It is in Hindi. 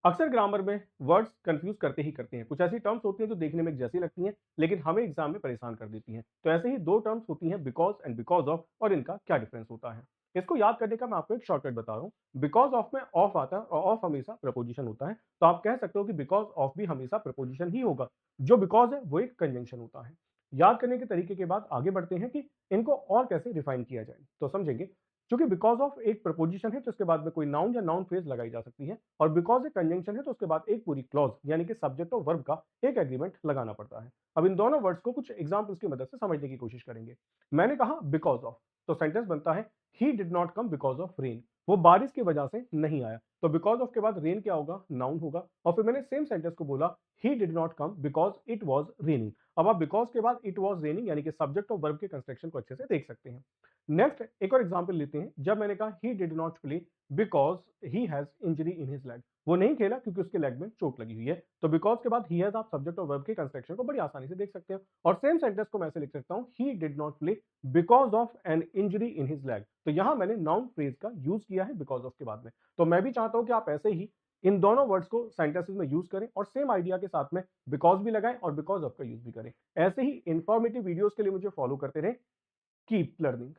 अक्सर ग्रामर में वर्ड्स कंफ्यूज करते ही करते हैं। कुछ ऐसी टर्म्स होती हैं जो देखने में एक जैसी लगती हैं, लेकिन हमें एग्जाम में परेशान कर देती हैं। तो ऐसे ही दो टर्म्स होती हैं, बिकॉज एंड बिकॉज ऑफ, और इनका क्या डिफरेंस होता है। इसको याद करने का मैं आपको एक शॉर्टकट बता रहा हूँ। बिकॉज ऑफ में ऑफ आता है और ऑफ हमेशा प्रपोजिशन होता है, तो आप कह सकते हो कि बिकॉज ऑफ भी हमेशा प्रपोजिशन ही होगा। जो बिकॉज है वो एक कंजंक्शन होता है। याद करने के तरीके के बाद आगे बढ़ते हैं कि इनको और कैसे रिफाइन किया जाए, तो समझेंगे। क्योंकि बिकॉज ऑफ एक प्रपोजिशन है तो इसके बाद में कोई नाउन या नाउन फ्रेज लगाई जा सकती है, और बिकॉज एक कंजंक्शन है तो उसके बाद एक पूरी क्लॉज यानी कि सब्जेक्ट और वर्ब का एक एग्रीमेंट लगाना पड़ता है। अब इन दोनों वर्ड्स को कुछ एग्जांपल्स की मदद से समझने की कोशिश करेंगे। मैंने कहा बिकॉज ऑफ, तो सेंटेंस बनता है he did not come because of rain. वो बारिश की वजह से नहीं आया, तो बिकॉज ऑफ के बाद रेन क्या होगा, नाउन होगा। और फिर मैंने सेम सेंटेंस को बोला he did not come because it was raining. अब आप बिकॉज के बाद इट वॉज रेनिंग यानी कि सब्जेक्ट और वर्ब के कंस्ट्रक्शन को अच्छे से देख सकते हैं। नेक्स्ट एक और एग्जांपल लेते हैं। जब मैंने कहा he did not play because he has injury in his leg, वो नहीं खेला क्योंकि उसके लेग में चोट लगी हुई है। तो बिकॉज के बाद ही हैज आप सब्जेक्ट और वर्ब के कंस्ट्रक्शन को बड़ी आसानी से देख सकते हैं। और सेम सेंटेंस को मैं ऐसे लिख सकता हूं, he did not play because of an injury in his leg. तो यहां मैंने नाउन फ्रेज का यूज किया है बिकॉज ऑफ के बाद में। तो मैं भी चाहता हूं कि आप ऐसे ही इन दोनों वर्ड्स को सेंटेंसेस में यूज करें और सेम आइडिया के साथ में बिकॉज भी लगाएं और बिकॉज ऑफ का यूज भी करें। ऐसे ही इंफॉर्मेटिव वीडियोस के लिए मुझे फॉलो करते रहें। Keep learning.